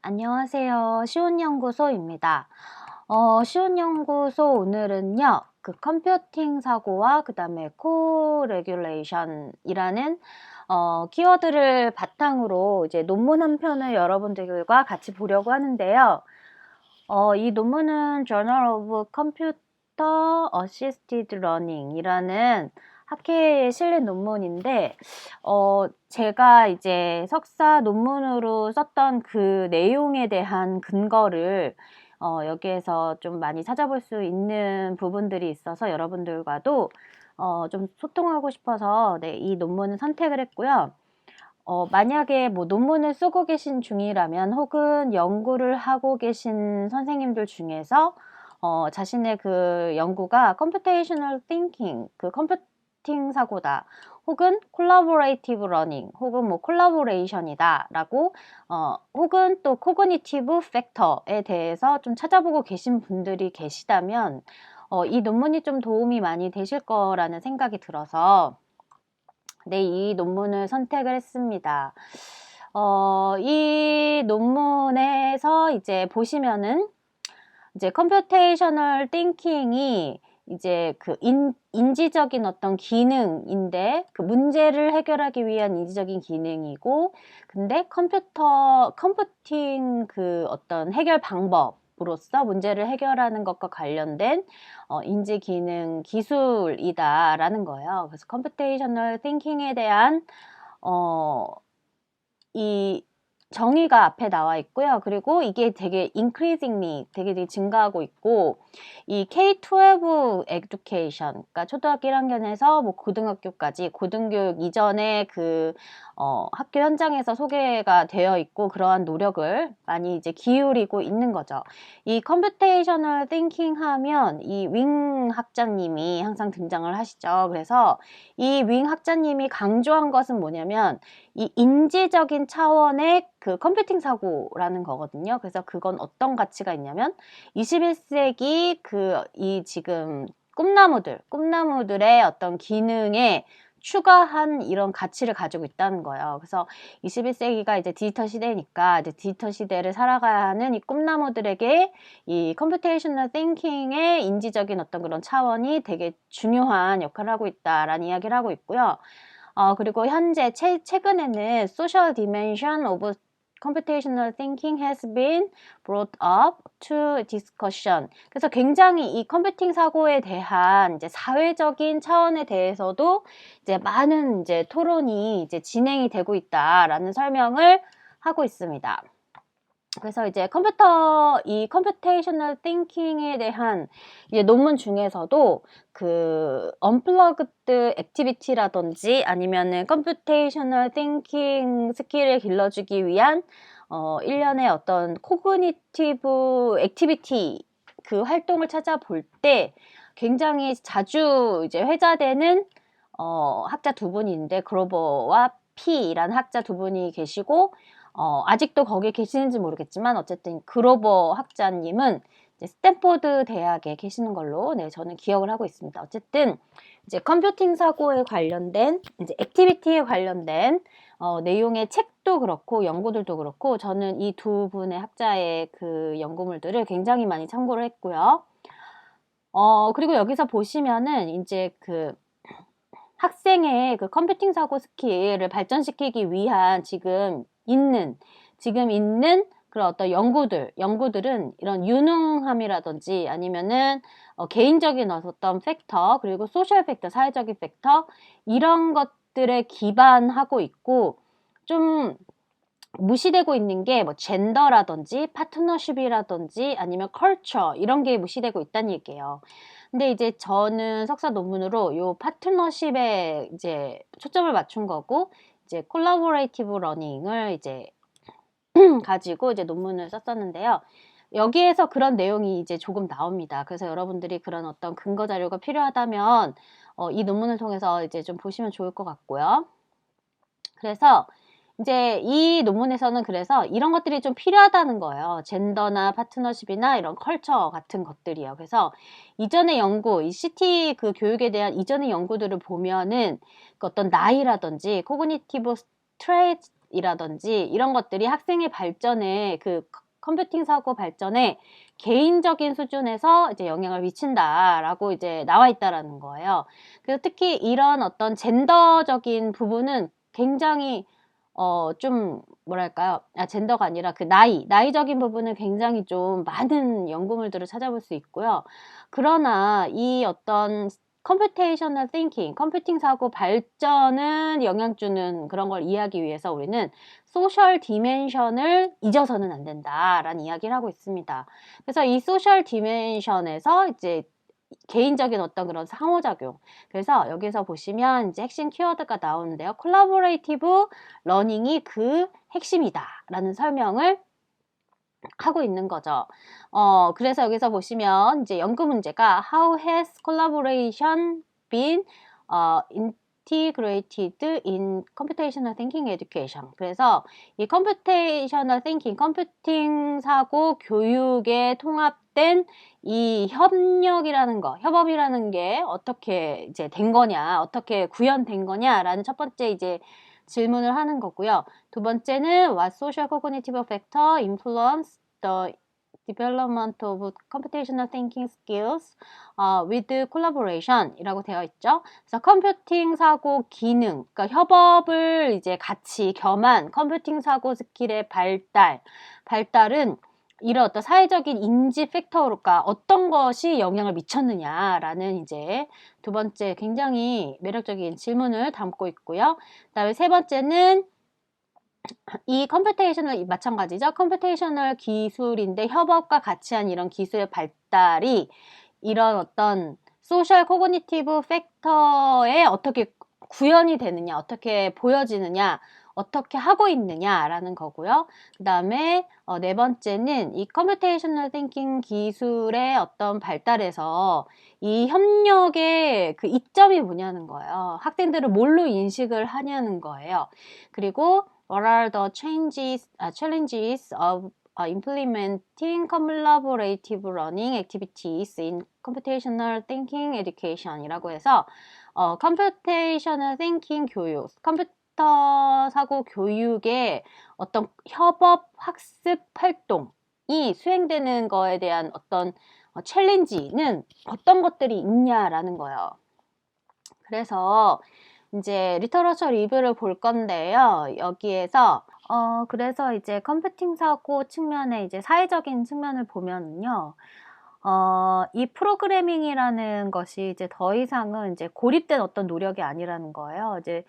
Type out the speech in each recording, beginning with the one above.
안녕하세요. 시온연구소입니다. 시온연구소 오늘은요, 그 컴퓨팅 사고와 그 다음에 코레귤레이션이라는 키워드를 바탕으로 이제 논문 한 편을 여러분들과 같이 보려고 하는데요. 이 논문은 Journal of Computer Assisted Learning이라는 학회에 실린 논문인데, 제가 이제 석사 논문으로 썼던 그 내용에 대한 근거를 여기에서 좀 많이 찾아볼 수 있는 부분들이 있어서 여러분들과도 좀 소통하고 싶어서 네, 이 논문을 선택을 했고요. 만약에 뭐 논문을 쓰고 계신 중이라면 혹은 연구를 하고 계신 선생님들 중에서 자신의 그 연구가 컴퓨테이셔널 띵킹, 그 컴퓨팅 사고다, 혹은 콜라보레이티브 러닝, 혹은 뭐 콜라보레이션이다 라고 혹은 또 코그니티브 팩터에 대해서 좀 찾아보고 계신 분들이 계시다면 이 논문이 좀 도움이 많이 되실 거라는 생각이 들어서 네, 이 논문을 선택을 했습니다. 이 논문에서 이제 보시면은 이제 컴퓨테이셔널 띵킹이 이제 그 인지적인 어떤 기능인데 그 문제를 해결하기 위한 인지적인 기능이고, 근데 컴퓨팅 그 어떤 해결 방법으로서 문제를 해결하는 것과 관련된 인지 기능 기술이다라는 거예요. 그래서 컴퓨테이셔널 띵킹에 대한 이 정의가 앞에 나와 있고요. 그리고 이게 되게 increasingly 되게 증가하고 있고, 이 K-12 education, 그러니까 초등학교 1학년에서 뭐 고등학교까지 고등교육 이전에 그 학교 현장에서 소개가 되어 있고, 그러한 노력을 많이 이제 기울이고 있는 거죠. 이 컴퓨테이셔널 띵킹 하면 이 윙 학자님이 항상 등장을 하시죠. 그래서 이 윙 학자님이 강조한 것은 뭐냐면 이 인지적인 차원의 그 컴퓨팅 사고라는 거거든요. 그래서 그건 어떤 가치가 있냐면 21세기 이 지금 꿈나무들의 어떤 기능에 추가한 이런 가치를 가지고 있다는 거예요. 그래서 21세기가 이제 디지털 시대니까 이제 디지털 시대를 살아가야 하는 이 꿈나무들에게 이 컴퓨테이셔널 띵킹의 인지적인 어떤 그런 차원이 되게 중요한 역할을 하고 있다라는 이야기를 하고 있고요. 그리고 현재 최근에는 social dimension of computational thinking has been brought up to discussion. 그래서 굉장히 이 컴퓨팅 사고에 대한 이제 사회적인 차원에 대해서도 이제 많은 이제 토론이 이제 진행이 되고 있다라는 설명을 하고 있습니다. 그래서 이제 이 컴퓨테이셔널 띵킹에 대한 이제 논문 중에서도 그 언플러그드 액티비티라든지 아니면은 컴퓨테이셔널 띵킹 스킬을 길러주기 위한 일련의 어떤 코그니티브 액티비티 그 활동을 찾아볼 때 굉장히 자주 이제 회자되는 학자 두 분이 있는데, 그로버와 피라는 학자 두 분이 계시고, 아직도 거기에 계시는지 모르겠지만 어쨌든 그로버 학자님은 이제 스탠포드 대학에 계시는 걸로 네, 저는 기억을 하고 있습니다. 어쨌든 이제 컴퓨팅 사고에 관련된 이제 액티비티에 관련된 내용의 책도 그렇고 연구들도 그렇고 저는 이 두 분의 학자의 그 연구물들을 굉장히 많이 참고를 했고요. 그리고 여기서 보시면은 이제 그 학생의 그 컴퓨팅 사고 스킬을 발전시키기 위한 지금 있는 그런 어떤 연구들은 이런 유능함이라든지 아니면은 개인적인 어떤 팩터, 그리고 소셜 팩터, 사회적인 팩터, 이런 것들에 기반하고 있고, 좀 무시되고 있는 게 뭐 젠더라든지 파트너십이라든지 아니면 컬처, 이런 게 무시되고 있다는 얘기예요. 근데 이제 저는 석사 논문으로 요 파트너십에 이제 초점을 맞춘 거고, 이제 콜라보레이티브 러닝을 이제 가지고 이제 논문을 썼었는데요. 여기에서 그런 내용이 이제 조금 나옵니다. 그래서 여러분들이 그런 어떤 근거 자료가 필요하다면 이 논문을 통해서 이제 좀 보시면 좋을 것 같고요. 그래서 이제 이 논문에서는 그래서 이런 것들이 좀 필요하다는 거예요. 젠더나 파트너십이나 이런 컬처 같은 것들이요. 그래서 이전의 연구, 이 CT 그 교육에 대한 이전의 연구들을 보면은 그 어떤 나이라든지 코그니티브 이라든지 이런 것들이 학생의 발전에 그 컴퓨팅 사고 발전에 개인적인 수준에서 이제 영향을 미친다라고 이제 나와 있다라는 거예요. 그래서 특히 이런 어떤 젠더적인 부분은 굉장히 좀 뭐랄까요? 젠더가 아니라 그 나이적인 부분은 굉장히 좀 많은 연구물들을 찾아볼 수 있고요. 그러나 이 어떤 컴퓨테이셔널 띵킹, 컴퓨팅 사고 발전은 영향 주는 그런 걸 이해하기 위해서 우리는 소셜 디멘션을 잊어서는 안 된다라는 이야기를 하고 있습니다. 그래서 이 소셜 디멘션에서 이제 개인적인 어떤 그런 상호작용. 그래서 여기서 보시면 이제 핵심 키워드가 나오는데요. 콜라보레이티브 러닝이 그 핵심이다라는 설명을 하고 있는 거죠. 그래서 여기서 보시면 이제 연구 문제가 How has collaboration been integrated in computational thinking education? 그래서 이 computational thinking, 컴퓨팅 사고 교육에 통합된 이 협력이라는 거, 협업이라는 게 어떻게 이제 된 거냐, 어떻게 구현된 거냐라는 첫 번째 이제 질문을 하는 거고요. 두 번째는 What social cognitive factor influence the development of computational thinking skills with collaboration 이라고 되어 있죠. 그래서 컴퓨팅 사고 기능, 그러니까 협업을 이제 같이 겸한 컴퓨팅 사고 스킬의 발달은 이런 어떤 사회적인 인지 팩터가 어떤 것이 영향을 미쳤느냐라는 이제 두 번째 굉장히 매력적인 질문을 담고 있고요. 그다음에 세 번째는 이 컴퓨테이셔널 마찬가지죠. 컴퓨테이셔널 기술인데 협업과 같이 한 이런 기술의 발달이 이런 어떤 소셜 코그니티브 팩터에 어떻게 구현이 되느냐, 어떻게 보여지느냐, 어떻게 하고 있느냐라는 거고요. 그 다음에 네 번째는 이 컴퓨테이셔널 띵킹 기술의 어떤 발달에서 이 협력의 그 이점이 뭐냐는 거예요. 학생들을 뭘로 인식을 하냐는 거예요. 그리고 What are the challenges of implementing collaborative learning activities in computational thinking education 이라고 해서 computational thinking 교육, 컴퓨터 사고 교육의 어떤 협업 학습 활동이 수행되는 거에 대한 어떤 챌린지는 어떤 것들이 있냐라는 거예요. 그래서 이제 리터러처 리뷰를 볼 건데요. 여기에서 그래서 이제 컴퓨팅 사고 측면에 이제 사회적인 측면을 보면은요. 이 프로그래밍이라는 것이 이제 더 이상은 이제 고립된 어떤 노력이 아니라는 거예요. 이제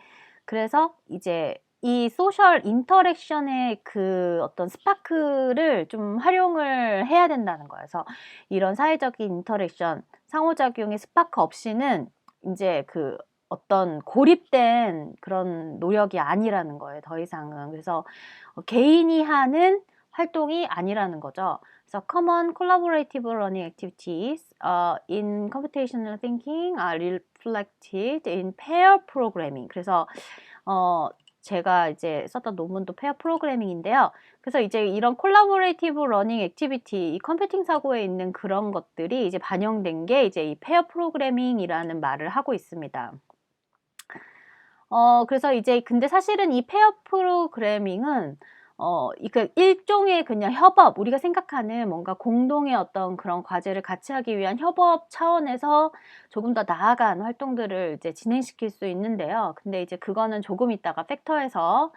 그래서 이제 이 소셜 인터랙션의 그 어떤 스파크를 좀 활용을 해야 된다는 거예요. 그래서 이런 사회적인 인터랙션, 상호작용의 스파크 없이는 이제 그 어떤 고립된 그런 노력이 아니라는 거예요. 더 이상은. 그래서 개인이 하는 활동이 아니라는 거죠. 그래서 common collaborative learning activities in computational thinking are reflected in pair programming. 그래서 제가 이제 썼던 논문도 페어 프로그래밍인데요. 그래서 이제 이런 콜라보레이티브 러닝 액티비티, 이 컴퓨팅 사고에 있는 그런 것들이 이제 반영된 게 이제 이 페어 프로그래밍이라는 말을 하고 있습니다. 그래서 이제 근데 사실은 이 페어 프로그래밍은 그 일종의 그냥 협업, 우리가 생각하는 뭔가 공동의 어떤 그런 과제를 같이 하기 위한 협업 차원에서 조금 더 나아간 활동들을 이제 진행시킬 수 있는데요. 근데 이제 그거는 조금 있다가 팩터에서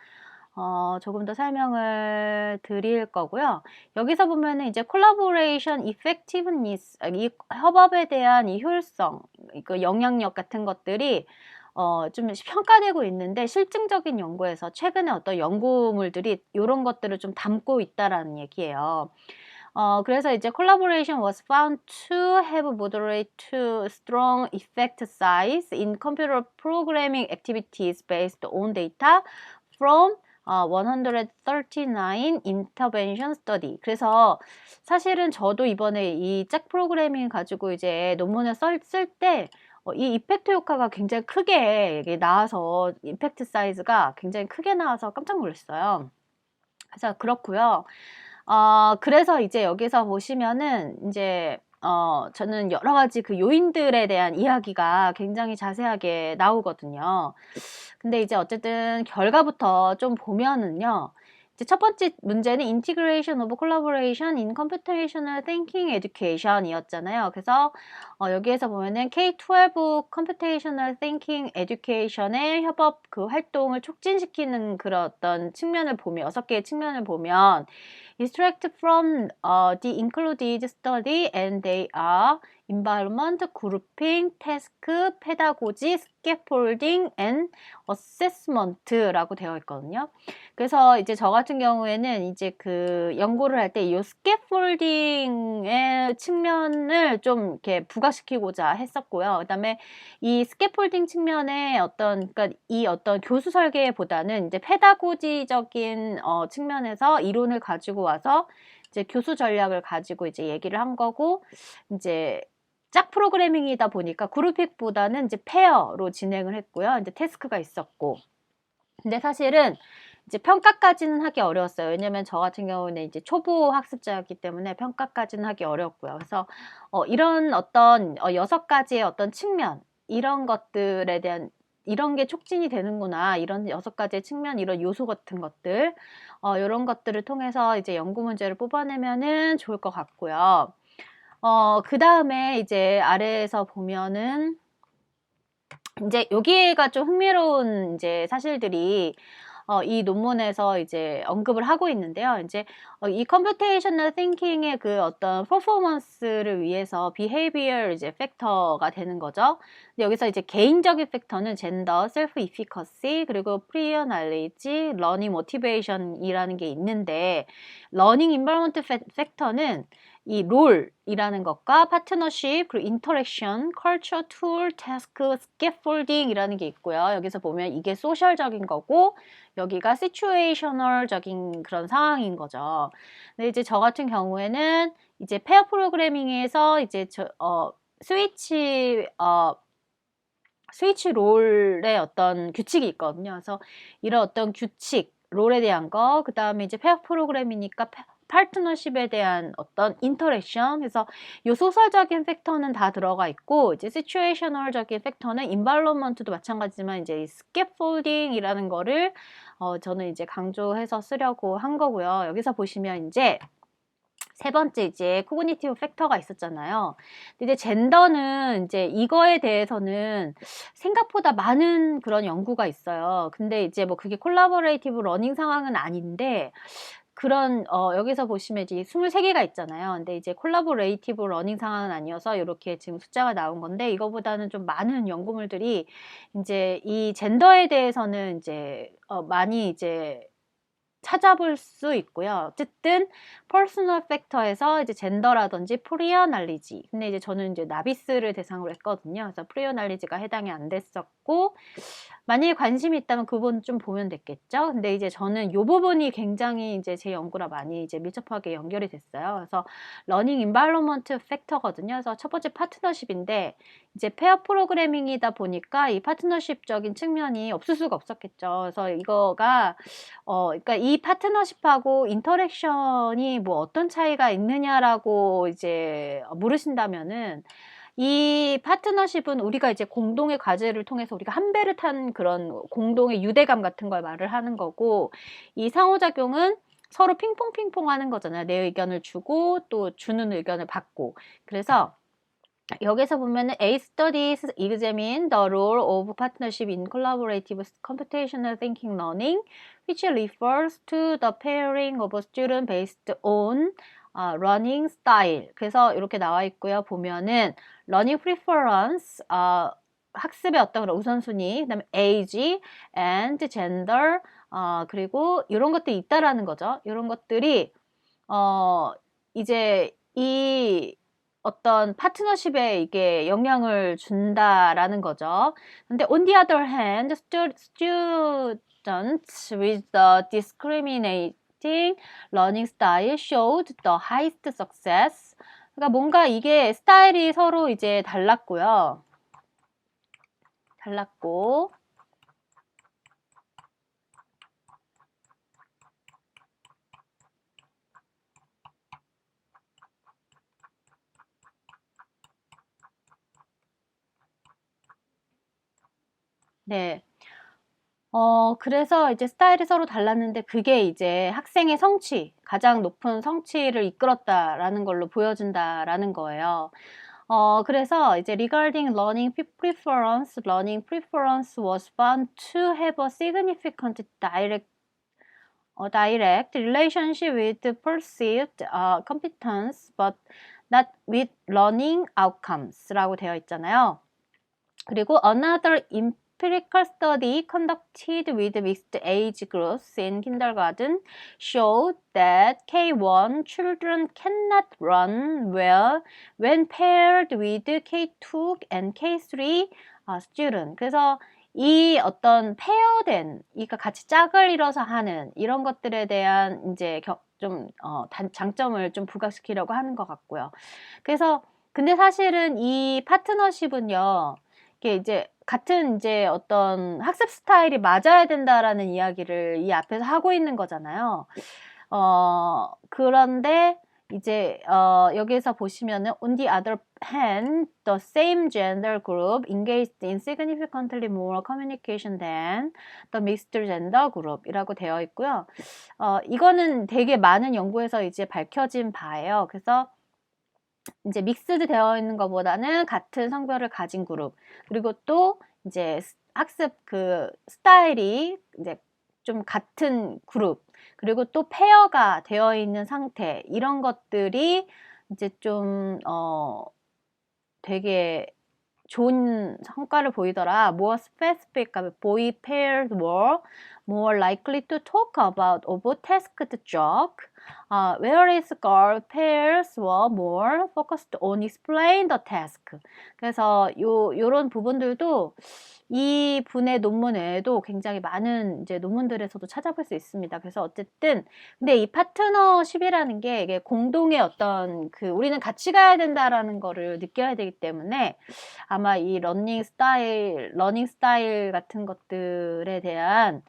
조금 더 설명을 드릴 거고요. 여기서 보면은 이제 collaboration effectiveness, 이 협업에 대한 이 효율성, 그 영향력 같은 것들이 좀 평가되고 있는데 실증적인 연구에서 최근에 어떤 연구물들이 이런 것들을 좀 담고 있다라는 얘기예요. 그래서 이제 collaboration was found to have moderate to strong effect size in computer programming activities based on data from 139 intervention study. 그래서 사실은 저도 이번에 이 짝 프로그래밍 가지고 이제 논문을 쓸 때 이 이펙트 효과가 굉장히 크게 나와서 임팩트 사이즈가 굉장히 크게 나와서 깜짝 놀랐어요. 그래서 그렇고요. 그래서 이제 여기서 보시면은 이제 저는 여러 가지 그 요인들에 대한 이야기가 굉장히 자세하게 나오거든요. 근데 이제 어쨌든 결과부터 좀 보면은요. 이제 첫 번째 문제는 Integration of Collaboration in Computational Thinking Education 이었잖아요. 그래서 여기에서 보면은 K-12 Computational Thinking Education의 협업 그 활동을 촉진시키는 그런 어떤 측면을 보면 6개의 측면을 보면 extract from the included study and they are environment, grouping, task, pedagogy, scaffolding, and assessment라고 되어 있거든요. 그래서 이제 저 같은 경우에는 이제 그 연구를 할 때 이 스캐폴딩의 측면을 좀 이렇게 부각시키고자 했었고요. 그다음에 이 스캐폴딩 측면의 그러니까 이 어떤 교수 설계보다는 이제 페다고지적인 측면에서 이론을 가지고 와서 이제 교수 전략을 가지고 이제 얘기를 한 거고 이제 짝 프로그래밍이다 보니까 그룹픽보다는 이제 페어로 진행을 했고요. 이제 태스크가 있었고. 근데 사실은 이제 평가까지는 하기 어려웠어요. 왜냐면 저 같은 경우는 이제 초보 학습자였기 때문에 평가까지는 하기 어렵고요. 그래서 이런 어떤 6가지의 어떤 측면 이런 것들에 대한 이런 게 촉진이 되는구나. 이런 6가지의 측면, 이런 요소 같은 것들 이런 것들을 통해서 이제 연구 문제를 뽑아내면은 좋을 것 같고요. 그 다음에 이제 아래에서 보면은 이제 여기가 좀 흥미로운 이제 사실들이 이 논문에서 이제 언급을 하고 있는데요. 이제 이 컴퓨테이셔널 띵킹의 그 어떤 퍼포먼스를 위해서 behavior 이제 팩터가 되는 거죠. 근데 여기서 이제 개인적인 팩터는 젠더, 셀프 이피커시, 그리고 프리어 날리지, 러닝 모티베이션이라는 게 있는데 러닝 인바이런먼트 팩터는 이 롤이라는 것과 파트너십, 그리고 인터랙션, 컬처, 툴, 태스크, 스캐폴딩이라는 게 있고요. 여기서 보면 이게 소셜적인 거고 여기가 시츄에이셔널적인 그런 상황인 거죠. 근데 이제 저 같은 경우에는 이제 페어 프로그래밍에서 이제 스위치 롤의 어떤 규칙이 있거든요. 그래서 이런 어떤 규칙, 롤에 대한 거, 그 다음에 이제 페어 프로그램이니까 파트너십에 대한 어떤 인터랙션, 그래서 요 소설적인 팩터는 다 들어가 있고, 이제 시츄에이셔널적인 팩터는 인발로먼트도 마찬가지지만 이제 스캐폴딩이라는 거를 저는 이제 강조해서 쓰려고 한 거고요. 여기서 보시면 이제 세 번째 이제 코그니티브 팩터가 있었잖아요. 근데 이제 젠더는 이제 이거에 대해서는 생각보다 많은 그런 연구가 있어요. 근데 이제 뭐 그게 콜라보레이티브 러닝 상황은 아닌데 그런 여기서 보시면 이제 23개가 있잖아요. 근데 이제 콜라보레이티브 러닝 상황은 아니어서 이렇게 지금 숫자가 나온 건데 이거보다는 좀 많은 연구물들이 이제 이 젠더에 대해서는 이제 많이 이제 찾아볼 수 있고요. 어쨌든 퍼스널 팩터에서 이제 젠더라든지 프리어 날리지. 근데 이제 저는 이제 나비스를 대상으로 했거든요. 그래서 프리어 날리지가 해당이 안 됐었고 만약에 관심이 있다면 그 부분 좀 보면 됐겠죠. 근데 이제 저는 이 부분이 굉장히 이제 제 연구랑 많이 이제 밀접하게 연결이 됐어요. 그래서 러닝 인바이러먼트 팩터거든요. 그래서 첫 번째 파트너십인데 이제 페어 프로그래밍이다 보니까 이 파트너십적인 측면이 없을 수가 없었겠죠. 그래서 이거가 그러니까 이 파트너십하고 인터랙션이 뭐 어떤 차이가 있느냐라고 이제 물으신다면은 이 파트너십은 우리가 이제 공동의 과제를 통해서 우리가 한 배를 탄 그런 공동의 유대감 같은 걸 말을 하는 거고 이 상호작용은 서로 핑퐁핑퐁 하는 거잖아요. 내 의견을 주고 또 주는 의견을 받고. 그래서 여기서 보면은 A studies examine the role of partnership in collaborative computational thinking learning, which refers to the pairing of a student based on learning style. 그래서 이렇게 나와 있고요. 보면은 learning preference, 학습의 어떤 그런 우선순위, 그다음에 age and gender, 그리고 이런 것들이 있다라는 거죠. 이런 것들이 이제 이 어떤 파트너십에 이게 영향을 준다라는 거죠. 근데 on the other hand, students with the discriminating learning style showed the highest success. 그러니까 뭔가 이게 스타일이 서로 이제 달랐고요. 달랐고 네. 그래서 이제 스타일이 서로 달랐는데 그게 이제 학생의 성취, 가장 높은 성취를 이끌었다라는 걸로 보여준다라는 거예요. 그래서 이제 regarding learning preference was found to have a significant direct relationship with perceived competence, but not with learning outcomes라고 되어 있잖아요. 그리고 another empirical study conducted with mixed age groups in kindergarten showed that K1 children cannot run well when paired with K2 and K3 student. 그래서 이 어떤 페어된, 그러니까 같이 짝을 이뤄서 하는 이런 것들에 대한 이제 장점을 좀 부각시키려고 하는 것 같고요. 그래서 근데 사실은 이 파트너십은요, 이게 이제 같은 이제 어떤 학습 스타일이 맞아야 된다라는 이야기를 이 앞에서 하고 있는 거잖아요. 그런데 이제 여기서 보시면은 on the other hand, the same gender group engaged in significantly more communication than the mixed gender group이라고 되어 있고요. 이거는 되게 많은 연구에서 이제 밝혀진 바예요. 그래서 이제 믹스드 되어 있는 것보다는 같은 성별을 가진 그룹, 그리고 또 이제 학습 그 스타일이 이제 좀 같은 그룹, 그리고 또 페어가 되어 있는 상태, 이런 것들이 이제 좀 되게 좋은 성과를 보이더라. More specific, boy pairs were more likely to talk about tasked job, whereas girl pairs were more focused on explain the task. 그래서 요런 부분들도 이 분의 논문 외에도 굉장히 많은 이제 논문들에서도 찾아볼 수 있습니다. 그래서 어쨌든 근데 이 파트너십이라는 게 이게 공동의 어떤 우리는 같이 가야 된다라는 거를 느껴야 되기 때문에 아마 이 러닝 스타일 같은 것들에 대한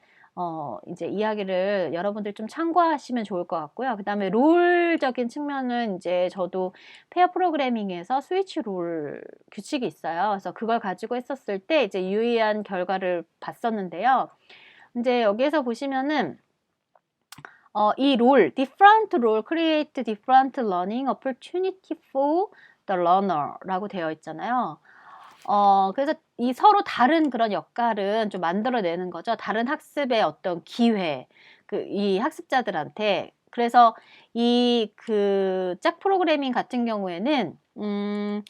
이제 이야기를 여러분들 좀 참고하시면 좋을 것 같고요. 그 다음에 롤적인 측면은 이제 저도 페어 프로그래밍에서 스위치 롤 규칙이 있어요. 그래서 그걸 가지고 했었을 때 이제 유의한 결과를 봤었는데요. 이제 여기에서 보시면은 이 different role create different learning opportunity for the learner라고 되어 있잖아요. 그래서 이 서로 다른 그런 역할은 좀 만들어내는 거죠. 다른 학습의 어떤 기회, 이 학습자들한테. 그래서 이 짝 프로그래밍 같은 경우에는, 한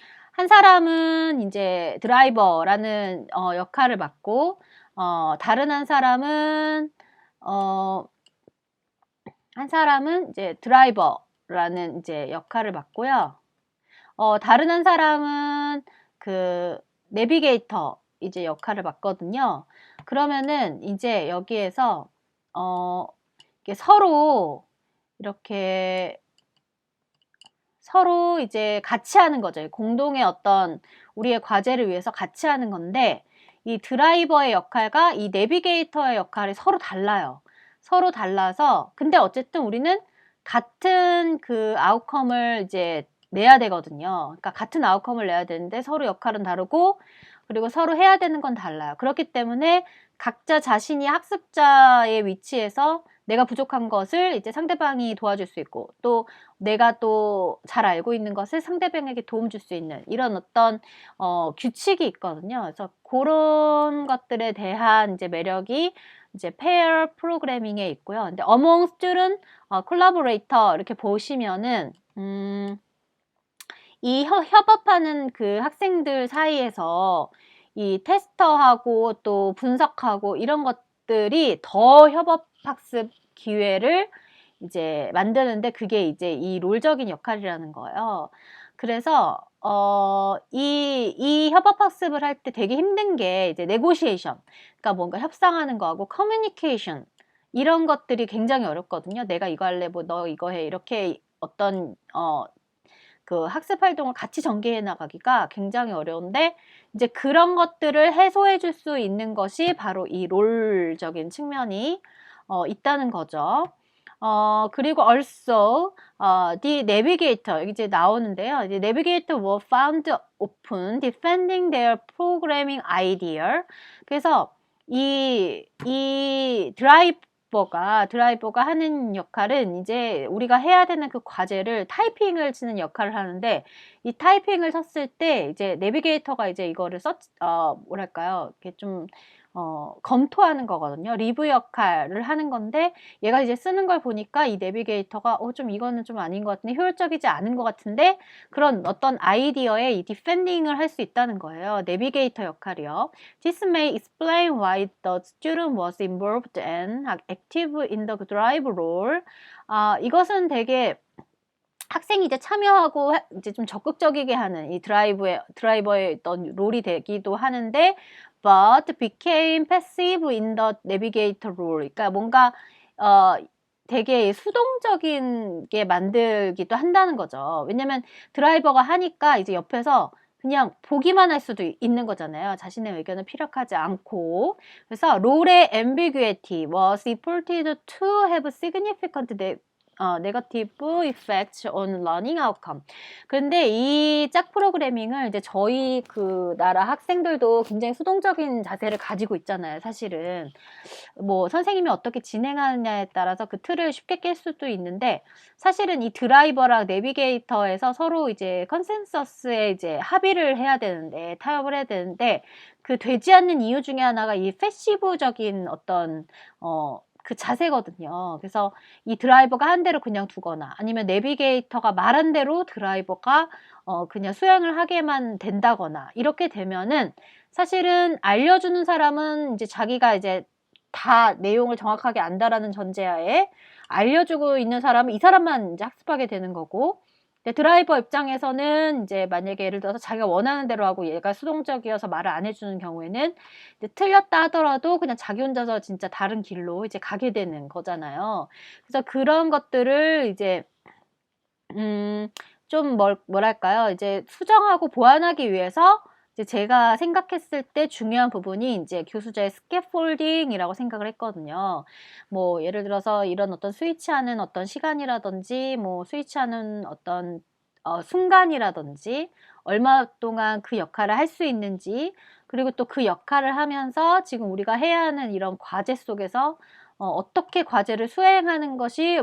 사람은 이제 드라이버라는 역할을 맡고, 다른 한 사람은 이제 드라이버라는 이제 역할을 맡고요. 다른 한 사람은 내비게이터 이제 역할을 맡거든요. 그러면은 이제 여기에서 이렇게 서로 이제 같이 하는 거죠. 공동의 어떤 우리의 과제를 위해서 같이 하는 건데, 이 드라이버의 역할과 이 내비게이터의 역할이 서로 달라요. 서로 달라서 근데 어쨌든 우리는 같은 아웃컴을 이제 내야 되거든요. 그러니까 같은 아웃컴을 내야 되는데 서로 역할은 다르고, 그리고 서로 해야 되는 건 달라요. 그렇기 때문에 각자 자신이 학습자의 위치에서 내가 부족한 것을 이제 상대방이 도와줄 수 있고, 또 내가 또 잘 알고 있는 것을 상대방에게 도움 줄 수 있는 이런 어떤 규칙이 있거든요. 그래서 그런 것들에 대한 이제 매력이 이제 페어 프로그래밍에 있고요. 근데 among student, collaborator 이렇게 보시면은 이 협업하는 학생들 사이에서 이 테스터하고 또 분석하고 이런 것들이 더 협업 학습 기회를 이제 만드는데, 그게 이제 이 롤적인 역할이라는 거예요. 그래서 이 협업 학습을 할 때 되게 힘든 게 이제 네고시에이션, 그러니까 뭔가 협상하는 거하고 커뮤니케이션, 이런 것들이 굉장히 어렵거든요. 내가 이거 할래, 뭐 너 이거 해, 이렇게 어떤 학습 활동을 같이 전개해 나가기가 굉장히 어려운데, 이제 그런 것들을 해소해 줄 수 있는 것이 바로 이 롤적인 측면이 있다는 거죠. 그리고 also the navigator, 여기 이제 나오는데요. The navigator were found open defending their programming idea. 그래서 이 드라이버가 하는 역할은 이제 우리가 해야 되는 그 과제를 타이핑을 치는 역할을 하는데, 이 타이핑을 쳤을 때 이제 내비게이터가 이제 이거를 뭐랄까요, 이렇게 좀 검토하는 거거든요. 리뷰 역할을 하는 건데, 얘가 이제 쓰는 걸 보니까 이 내비게이터가 좀 이거는 좀 아닌 것 같은데, 효율적이지 않은 것 같은데, 그런 어떤 아이디어에 이 디펜딩을 할 수 있다는 거예요. 내비게이터 역할이요. This may explain why the student was involved and active in the drive role. 이것은 되게 학생이 이제 참여하고 이제 좀 적극적이게 하는 이 드라이버의 어떤 롤이 되기도 하는데, but became passive in the navigator role. 그러니까 뭔가 되게 수동적인 게 만들기도 한다는 거죠. 왜냐면 드라이버가 하니까 이제 옆에서 그냥 보기만 할 수도 있는 거잖아요. 자신의 의견을 피력하지 않고. 그래서 롤의 ambiguity was reported to have significant negative effects on learning outcome. 그런데 이 짝 프로그래밍을 이제 저희 그 나라 학생들도 굉장히 수동적인 자세를 가지고 있잖아요. 사실은 뭐 선생님이 어떻게 진행하느냐에 따라서 그 틀을 쉽게 깰 수도 있는데, 사실은 이 드라이버랑 내비게이터에서 서로 이제 컨센서스에 이제 합의를 해야 되는데, 타협을 해야 되는데, 그 되지 않는 이유 중에 하나가 이 패시브적인 어떤 그 자세거든요. 그래서 이 드라이버가 한 대로 그냥 두거나, 아니면 내비게이터가 말한 대로 드라이버가 그냥 수행을 하게만 된다거나, 이렇게 되면은 사실은 알려주는 사람은 이제 자기가 이제 다 내용을 정확하게 안다라는 전제하에 알려주고 있는 사람은 이 사람만 이제 학습하게 되는 거고, 드라이버 입장에서는 이제 만약에 예를 들어서 자기가 원하는 대로 하고 얘가 수동적이어서 말을 안 해주는 경우에는 이제 틀렸다 하더라도 그냥 자기 혼자서 진짜 다른 길로 이제 가게 되는 거잖아요. 그래서 그런 것들을 이제 좀 뭐랄까요, 이제 수정하고 보완하기 위해서 이제 제가 생각했을 때 중요한 부분이 이제 교수자의 스캐폴딩이라고 생각을 했거든요. 뭐 예를 들어서 이런 어떤 스위치하는 어떤 시간이라든지, 뭐 스위치하는 어떤 순간이라든지, 얼마 동안 그 역할을 할 수 있는지, 그리고 또 그 역할을 하면서 지금 우리가 해야 하는 이런 과제 속에서 어떻게 과제를 수행하는 것이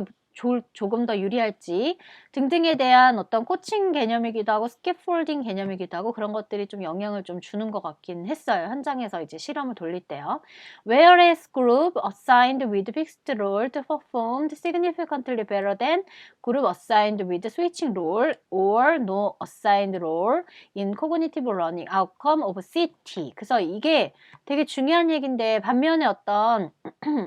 조금 더 유리할지 등등에 대한 어떤 코칭 개념이기도 하고 스캐폴딩 개념이기도 하고, 그런 것들이 좀 영향을 좀 주는 것 같긴 했어요. 현장에서 이제 실험을 돌릴 때요. Whereas group assigned with fixed role performed significantly better than group assigned with switching role or no assigned role in cognitive learning outcome of CT. 그래서 이게 되게 중요한 얘기인데, 반면에 어떤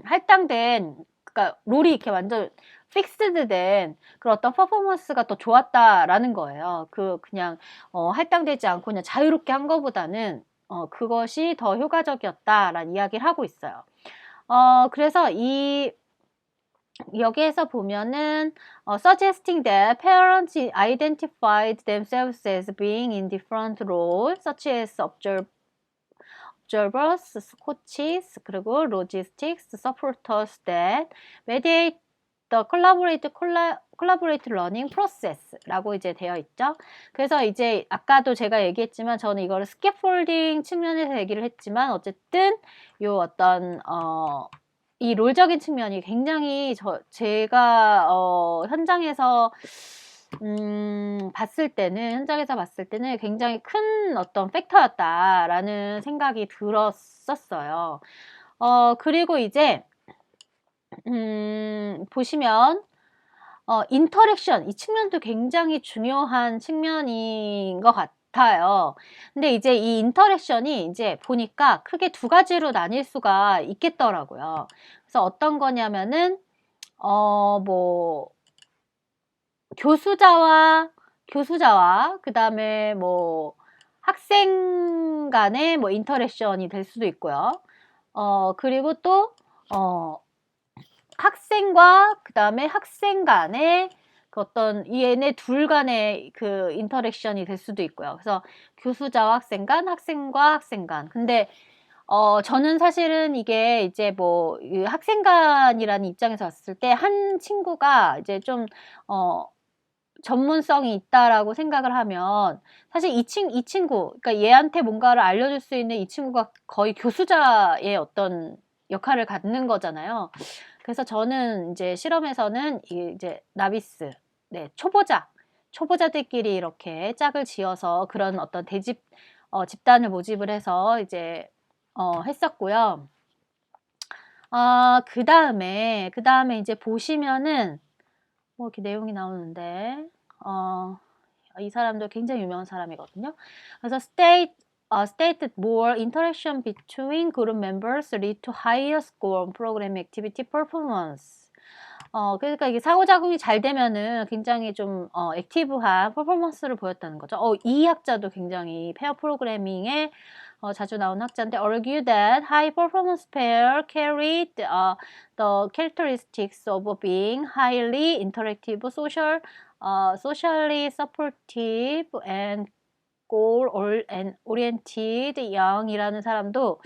할당된, 그러니까 롤이 이렇게 완전 픽스드된 그런 어떤 퍼포먼스가 더 좋았다라는 거예요. 그냥 할당되지 않고 그냥 자유롭게 한 것보다는 그것이 더 효과적이었다라는 이야기를 하고 있어요. 그래서 여기에서 보면은 suggesting that parents identified themselves as being in different roles such as observers, coaches, 그리고 logistics, supporters that mediate the collaborate learning process라고 이제 되어 있죠. 그래서 이제 아까도 제가 얘기했지만 저는 이거를 스캐폴딩 측면에서 얘기를 했지만, 어쨌든 요 어떤 이 롤적인 측면이 굉장히 제가 현장에서 현장에서 봤을 때는 굉장히 큰 어떤 팩터였다라는 생각이 들었었어요. 그리고 이제 보시면 인터랙션, 이 측면도 굉장히 중요한 측면인 것 같아요. 근데 이제 이 인터랙션이 이제 보니까 크게 두 가지로 나뉠 수가 있겠더라고요. 그래서 어떤 거냐면은 뭐 교수자와 그 다음에 뭐 학생 간의 뭐 인터랙션이 될 수도 있고요. 그리고 또 학생과 그 다음에 학생 간의 그 어떤 얘네 둘 간의 그 인터랙션이 될 수도 있고요. 그래서 교수자와 학생 간, 학생과 학생 간. 근데 저는 사실은 이게 이제 뭐 학생 간이라는 입장에서 봤을 때 한 친구가 이제 좀 전문성이 있다라고 생각을 하면 사실 이 친구, 그러니까 얘한테 뭔가를 알려줄 수 있는 이 친구가 거의 교수자의 어떤 역할을 갖는 거잖아요. 그래서 저는 이제 실험에서는 이제 나비스, 네, 초보자들끼리 이렇게 짝을 지어서 그런 어떤 집단을 모집을 해서 이제 했었고요. 그 다음에 이제 보시면은 뭐 이렇게 내용이 나오는데 이 사람도 굉장히 유명한 사람이거든요. 그래서 stated more interaction between group members lead to higher score on program activity performance. 그러니까 이게 상호작용이 잘 되면은 굉장히 좀 액티브한 퍼포먼스를 보였다는 거죠. 이 학자도 굉장히 페어 프로그래밍에 자주 나온 학자인데 argue that high performance pair carried the characteristics of being highly interactive, socially supportive and goal oriented young이라는 사람도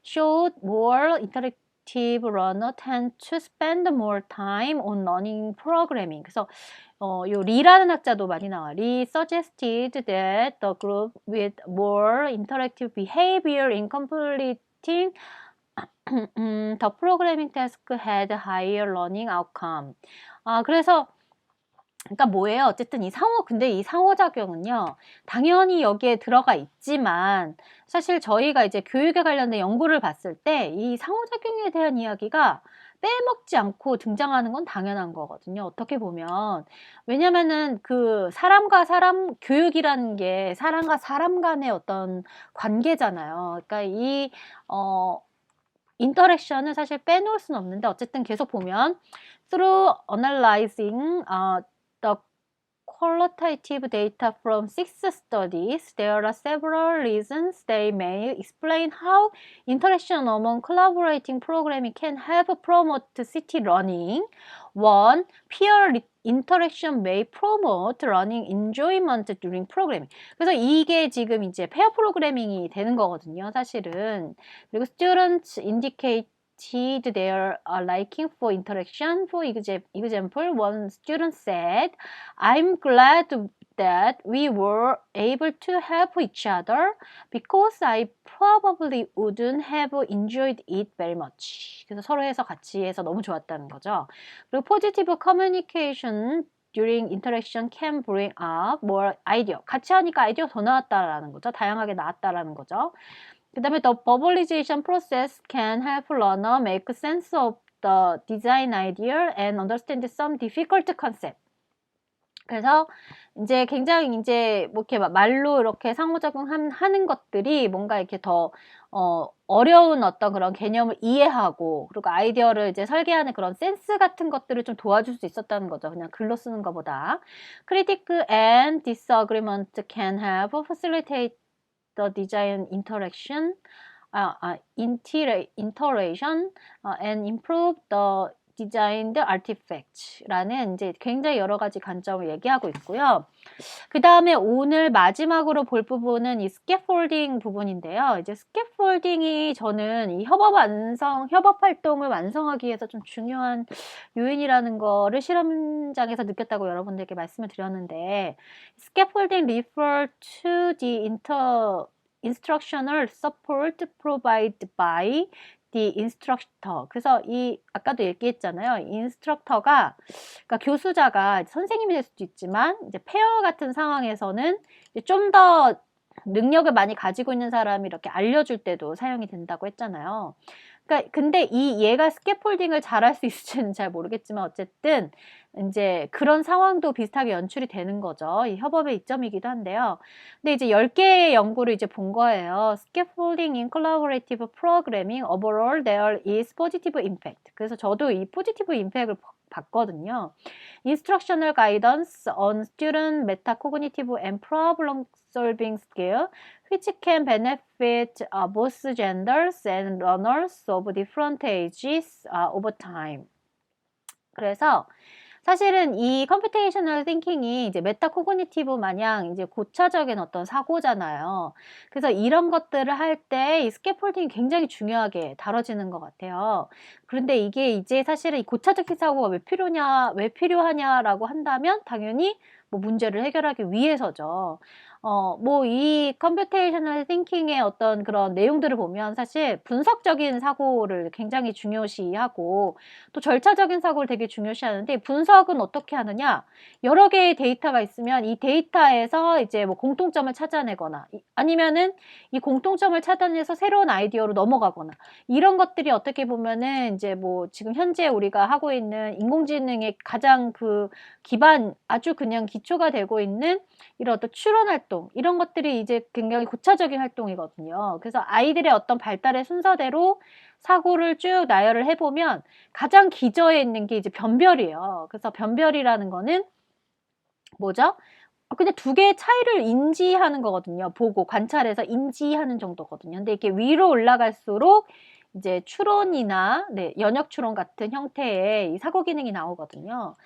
showed more interactive runner tend to spend more time on learning programming. 그래서 요 리라는 학자도 많이 나와. 리 suggested that the group with more interactive behavior in completing the programming task had higher learning outcome. 그래서 그러니까 뭐예요? 어쨌든 근데 이 상호작용은요, 당연히 여기에 들어가 있지만, 사실 저희가 이제 교육에 관련된 연구를 봤을 때, 이 상호작용에 대한 이야기가 빼먹지 않고 등장하는 건 당연한 거거든요. 어떻게 보면. 왜냐면은 사람과 사람, 교육이라는 게 사람과 사람 간의 어떤 관계잖아요. 그러니까 인터랙션은 사실 빼놓을 수는 없는데, 어쨌든 계속 보면, through analyzing the qualitative data from 6 studies, there are several reasons they may explain how interaction among collaborating programming can help promote city learning. 1. Peer interaction may promote learning enjoyment during programming. 그래서 이게 지금 이제 페어 프로그래밍이 되는 거거든요, 사실은. 그리고 students indicate their liking for interaction. For example, one student said, I'm glad that we were able to help each other because I probably wouldn't have enjoyed it very much. 그래서 서로 해서 같이 해서 너무 좋았다는 거죠. 그리고 positive communication during interaction can bring up more idea. 같이 하니까 아이디어 더 나왔다라는 거죠. 다양하게 나왔다라는 거죠. 그 다음에 the verbalization process can help learner make sense of the design idea and understand some difficult concept. 그래서 이제 굉장히 이제 뭐 이렇게 말로 이렇게 상호작용하는 것들이 뭔가 이렇게 더 어려운 어떤 그런 개념을 이해하고 그리고 아이디어를 이제 설계하는 그런 센스 같은 것들을 좀 도와줄 수 있었다는 거죠. 그냥 글로 쓰는 것보다. Critique and disagreement can help facilitate the design interaction, iteration, and improve the designed artifact라는 이제 굉장히 여러 가지 관점을 얘기하고 있고요. 그 다음에 오늘 마지막으로 볼 부분은 이 스캐폴딩 부분인데요. 이제 스캐폴딩이 저는 이 협업 활동을 완성하기 위해서 좀 중요한 요인이라는 거를 실험장에서 느꼈다고 여러분들께 말씀을 드렸는데, scaffolding refer to the instructional support provided by the instructor. 그래서 아까도 얘기했잖아요. 인스트럭터가, 그러니까 교수자가 선생님이 될 수도 있지만, 이제 페어 같은 상황에서는 좀 더 능력을 많이 가지고 있는 사람이 이렇게 알려줄 때도 사용이 된다고 했잖아요. 그러니까 근데 얘가 스캐폴딩을 잘할 수 있을지는 잘 모르겠지만 어쨌든 이제 그런 상황도 비슷하게 연출이 되는 거죠. 이 협업의 이점이기도 한데요. 근데 이제 10개의 연구를 이제 본 거예요. Scaffolding in collaborative programming, overall there is positive impact. 그래서 저도 이 positive impact을 봤거든요. Instructional guidance on student metacognitive and problem solving skill, which can benefit both genders and learners of different ages over time. 그래서 사실은 이 컴퓨테이셔널 띵킹이 이제 메타코그니티브 마냥 이제 고차적인 어떤 사고잖아요. 그래서 이런 것들을 할 때 이 스캐폴딩이 굉장히 중요하게 다뤄지는 것 같아요. 그런데 이게 이제 사실은 이 고차적 사고가 왜 필요하냐라고 한다면 당연히 뭐 문제를 해결하기 위해서죠. 뭐 이 컴퓨테이셔널 띵킹의 어떤 그런 내용들을 보면 사실 분석적인 사고를 굉장히 중요시하고 또 절차적인 사고를 되게 중요시하는데, 분석은 어떻게 하느냐? 여러 개의 데이터가 있으면 이 데이터에서 이제 뭐 공통점을 찾아내거나 아니면은 이 공통점을 찾아내서 새로운 아이디어로 넘어가거나, 이런 것들이 어떻게 보면은 이제 뭐 지금 현재 우리가 하고 있는 인공지능의 가장 그 기반, 아주 그냥 기초가 되고 있는 이런 어떤 추론 활동, 이런 것들이 이제 굉장히 고차적인 활동이거든요. 그래서 아이들의 어떤 발달의 순서대로 사고를 쭉 나열을 해보면 가장 기저에 있는 게 이제 변별이에요. 그래서 변별이라는 거는 뭐죠? 그냥 두 개의 차이를 인지하는 거거든요. 보고 관찰해서 인지하는 정도거든요. 근데 이렇게 위로 올라갈수록 이제 추론이나 연역 추론 같은 형태의 이 사고 기능이 나오거든요.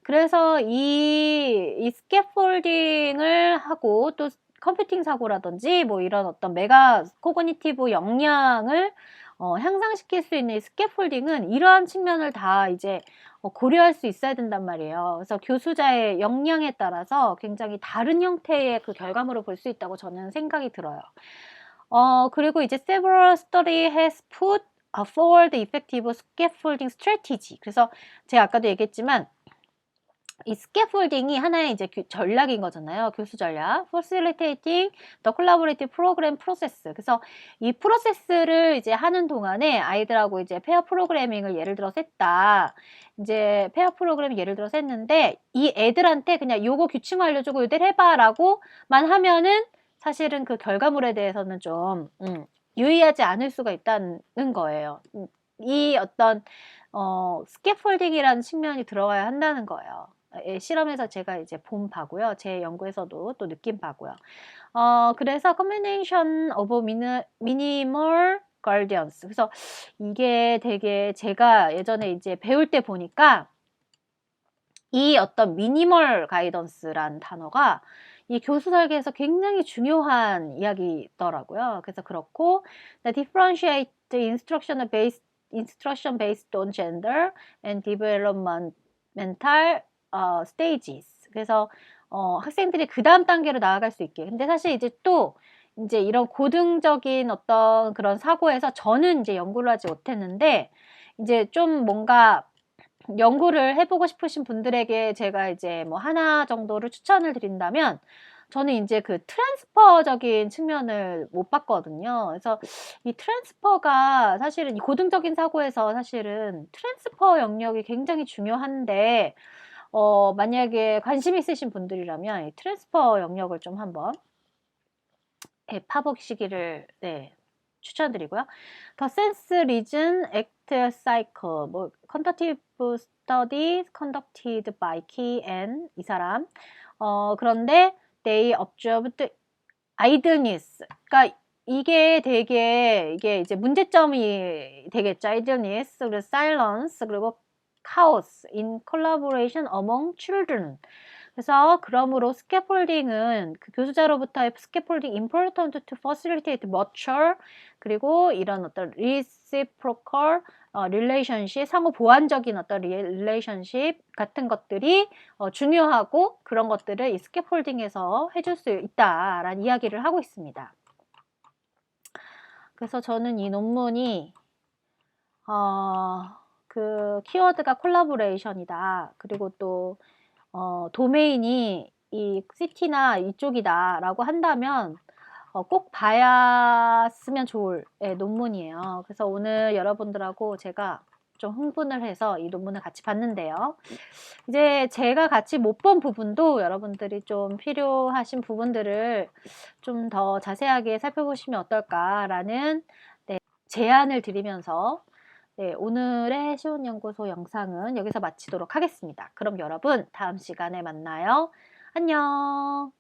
그래서 이 스캐폴딩을 하고 또 컴퓨팅 사고라든지 뭐 이런 어떤 메가 코그니티브 역량을 향상시킬 수 있는 이 스캐폴딩은 이러한 측면을 다 이제 고려할 수 있어야 된단 말이에요. 그래서 교수자의 역량에 따라서 굉장히 다른 형태의 그 결과물을 볼 수 있다고 저는 생각이 들어요. 그리고 이제 several study has put forward effective scaffolding strategy. 그래서 제가 아까도 얘기했지만 이 스캐폴딩이 하나의 이제 전략인 거잖아요. 교수 전략. Facilitating the collaborative program process. 그래서 이 프로세스를 이제 하는 동안에 아이들하고 이제 페어 프로그래밍을 예를 들어서 했다. 이제 페어 프로그램 예를 들어서 했는데 이 애들한테 그냥 요거 규칙 알려주고 요대로 해봐라고만 하면은 사실은 그 결과물에 대해서는 좀 유의하지 않을 수가 있다는 거예요. 이 어떤 스캐폴딩이라는 측면이 들어가야 한다는 거예요. 실험에서 제가 이제 본 바고요. 제 연구에서도 또 느낀 바고요. 그래서 combination of minimal guardians. 그래서 이게 되게 제가 예전에 이제 배울 때 보니까 이 어떤 미니멀 가이던스라는 단어가 이 교수 설계에서 굉장히 중요한 이야기더라고요. 그래서 그렇고, differentiate instruction based on gender and developmental stages. 그래서 학생들이 그 다음 단계로 나아갈 수 있게. 근데 사실 이제 또 이제 이런 고등적인 어떤 그런 사고에서 저는 이제 연구를 하지 못했는데, 이제 좀 뭔가 연구를 해보고 싶으신 분들에게 제가 이제 뭐 하나 정도를 추천을 드린다면, 저는 이제 그 트랜스퍼적인 측면을 못 봤거든요. 그래서 이 트랜스퍼가 사실은 이 고등적인 사고에서 사실은 트랜스퍼 영역이 굉장히 중요한데, 만약에 관심 있으신 분들이라면 이 트랜스퍼 영역을 좀 한번 파보시기를 추천드리고요. The Sense Reason Act Cycle, 뭐 Quantitative Studies Conducted by Key and 이 사람. 그런데 they observed idleness. 그러니까 이게 이제 문제점이 되겠죠. idleness, 그리고 silence, 그리고 chaos in collaboration among children. 그래서 그러므로 스캐폴딩은 그 교수자로부터의 스캐폴딩 important to facilitate mature, 그리고 이런 어떤 reciprocal relationship, 상호 보완적인 어떤 relationship 같은 것들이 중요하고, 그런 것들을 이 스캐폴딩에서 해줄 수 있다라는 이야기를 하고 있습니다. 그래서 저는 이 논문이 그 키워드가 콜라보레이션이다. 그리고 또 도메인이 이 시티나 이쪽이다 라고 한다면 꼭 봐야쓰면 좋을 논문이에요. 그래서 오늘 여러분들하고 제가 좀 흥분을 해서 이 논문을 같이 봤는데요. 이제 제가 같이 못 본 부분도 여러분들이 좀 필요하신 부분들을 좀 더 자세하게 살펴보시면 어떨까라는 제안을 드리면서 오늘의 시온연구소 영상은 여기서 마치도록 하겠습니다. 그럼 여러분 다음 시간에 만나요. 안녕.